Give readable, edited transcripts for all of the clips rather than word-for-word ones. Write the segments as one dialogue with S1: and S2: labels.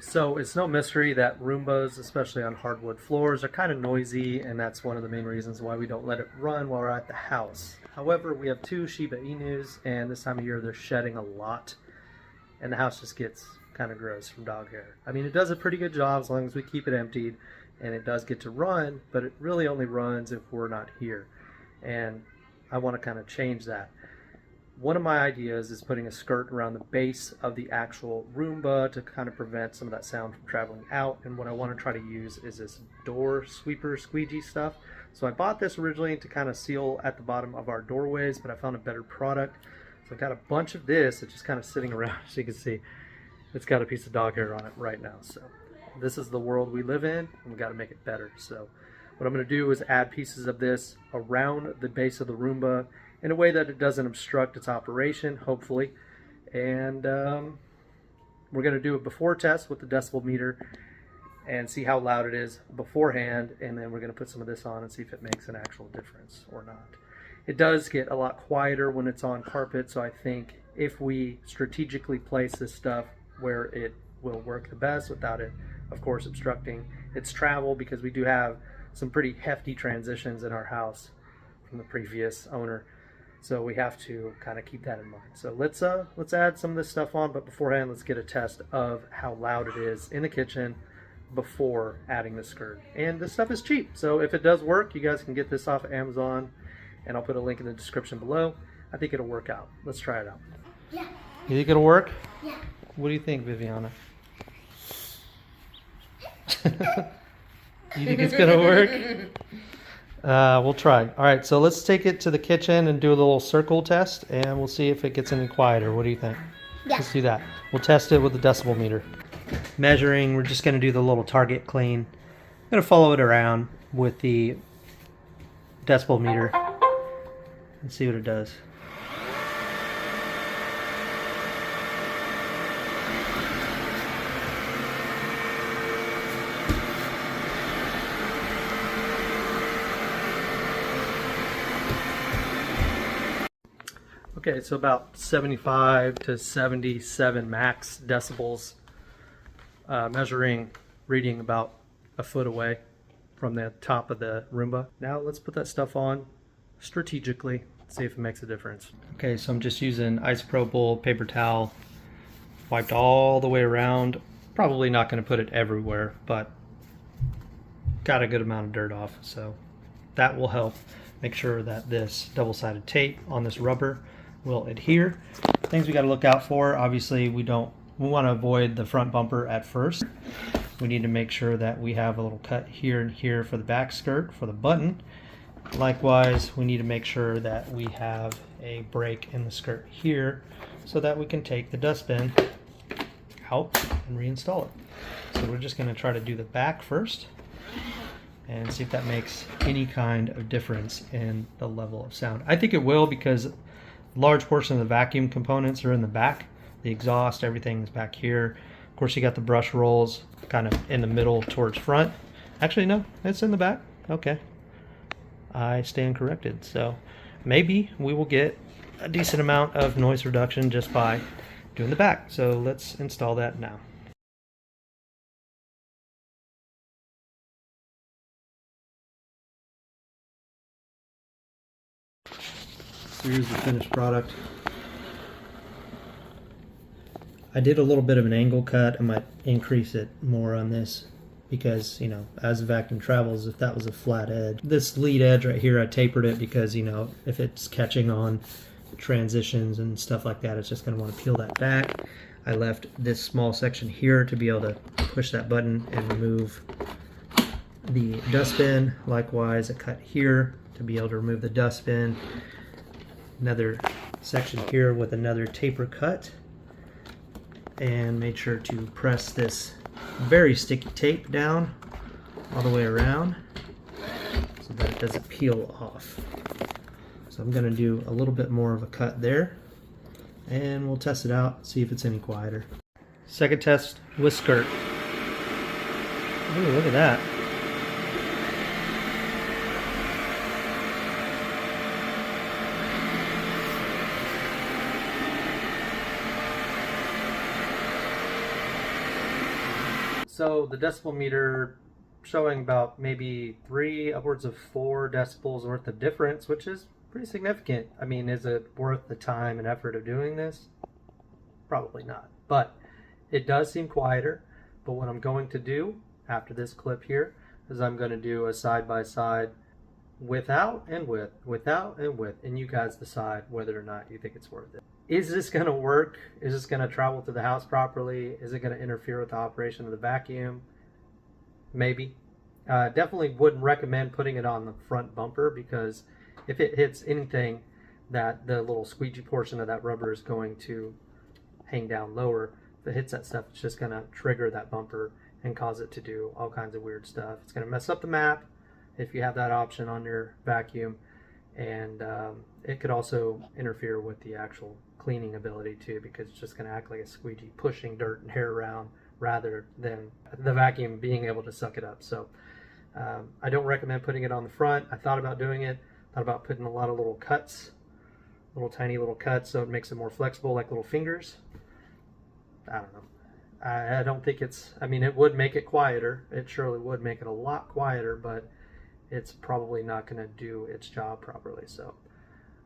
S1: So it's no mystery that Roombas, especially on hardwood floors, are kind of noisy, and that's one of the main reasons why we don't let it run while we're at the house. However, we have two Shiba Inus, and this time of year they're shedding a lot, and the house just gets kind of gross from dog hair. I mean, it does a pretty good job as long as we keep it emptied, and it does get to run, but it really only runs if we're not here. And I want to kind of change that. One of my ideas is putting a skirt around the base of the actual Roomba to kind of prevent some of that sound from traveling out. And what I want to try to use is this door sweeper squeegee stuff. So I bought this originally to kind of seal at the bottom of our doorways, but I found a better product. So I got a bunch of this. It's just kind of sitting around. As you can see, it's got a piece of dog hair on it right now. So this is the world we live in, and we got to make it better. So what I'm going to do is add pieces of this around the base of the Roomba in a way that it doesn't obstruct its operation, hopefully. And we're going to do a before test with the decibel meter and see how loud it is beforehand, and then we're going to put some of this on and see if it makes an actual difference or not. It does get a lot quieter when it's on carpet, so I think if we strategically place this stuff where it will work the best without it, of course, obstructing its travel, because we do have some pretty hefty transitions in our house from the previous owner. So we have to kind of keep that in mind. So let's add some of this stuff on, but beforehand, let's get a test of how loud it is in the kitchen before adding the skirt. And this stuff is cheap, so if it does work, you guys can get this off of Amazon, and I'll put a link in the description below. I think it'll work out. Let's try it out.
S2: Yeah.
S1: You think it'll work?
S2: Yeah.
S1: What do you think, Viviana? You think it's gonna work? We'll try. All right, so let's take it to the kitchen and do a little circle test, and we'll see if it gets any quieter. What do you think?
S2: Yeah.
S1: Let's do that. We'll test it with the decibel meter. Measuring, we're just gonna do the little target clean. I'm gonna follow it around with the decibel meter and see what it does. Okay, so about 75 to 77 max decibels, measuring, reading about a foot away from the top of the Roomba. Now let's put that stuff on strategically, see if it makes a difference. Okay, so I'm just using isopropyl paper towel, wiped all the way around. Probably not going to put it everywhere, but got a good amount of dirt off, so that will help make sure that this double-sided tape on this rubber will adhere. Things we got to look out for, obviously we want to avoid the front bumper at first. We need to make sure that we have a little cut here and here for the back skirt for the button. Likewise, we need to make sure that we have a break in the skirt here so that we can take the dustbin out and reinstall it. So we're just going to try to do the back first and see if that makes any kind of difference in the level of sound. I think it will, because a large portion of the vacuum components are in the back. The exhaust, everything is back here. Of course, you got the brush rolls kind of in the middle towards front. Actually, no, it's in the back. Okay. I stand corrected. So maybe we will get a decent amount of noise reduction just by doing the back. So let's install that now. So here's the finished product. I did a little bit of an angle cut. I might increase it more on this because, you know, as the vacuum travels, if that was a flat edge. This lead edge right here, I tapered it because, you know, if it's catching on transitions and stuff like that, it's just going to want to peel that back. I left this small section here to be able to push that button and remove the dustbin. Likewise, a cut here to be able to remove the dustbin. Another section here with another taper cut. And made sure to press this very sticky tape down all the way around so that it doesn't peel off. So I'm going to do a little bit more of a cut there, and we'll test it out, see if it's any quieter. Second test with skirt. Ooh, look at that. So the decibel meter showing about maybe 3 upwards of 4 decibels worth of difference, which is pretty significant. I mean, is it worth the time and effort of doing this? Probably not, but it does seem quieter. But what I'm going to do after this clip here is I'm going to do a side-by-side without and with, without and with, and you guys decide whether or not you think it's worth it. Is this going to work? Is this going to travel to the house properly? Is it going to interfere with the operation of the vacuum? Maybe. Definitely wouldn't recommend putting it on the front bumper, because if it hits anything, that the little squeegee portion of that rubber is going to hang down lower. If it hits that stuff, it's just going to trigger that bumper and cause it to do all kinds of weird stuff. It's going to mess up the map if you have that option on your vacuum, and it could also interfere with the actual cleaning ability too, because it's just going to act like a squeegee pushing dirt and hair around rather than the vacuum being able to suck it up. So I don't recommend putting it on the front. I thought about doing it, thought about putting a lot of little cuts, little tiny little cuts, so it makes it more flexible, like little fingers. I don't know. I don't think it's, I mean, it would make it quieter. It surely would make it a lot quieter, but it's probably not going to do its job properly. So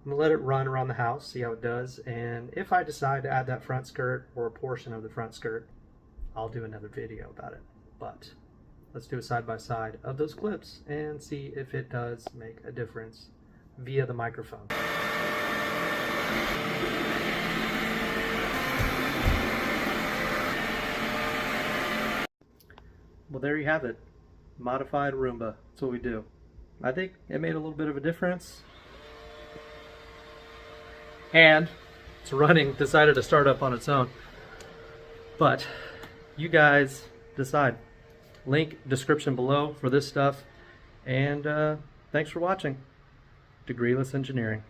S1: I'm going to let it run around the house, see how it does, and if I decide to add that front skirt or a portion of the front skirt, I'll do another video about it. But let's do a side-by-side of those clips and see if it does make a difference via the microphone. Well, there you have it. Modified Roomba. That's what we do. I think it made a little bit of a difference. And it's running, decided to start up on its own. But you guys decide. Link description below for this stuff. And thanks for watching. Degreeless Engineering.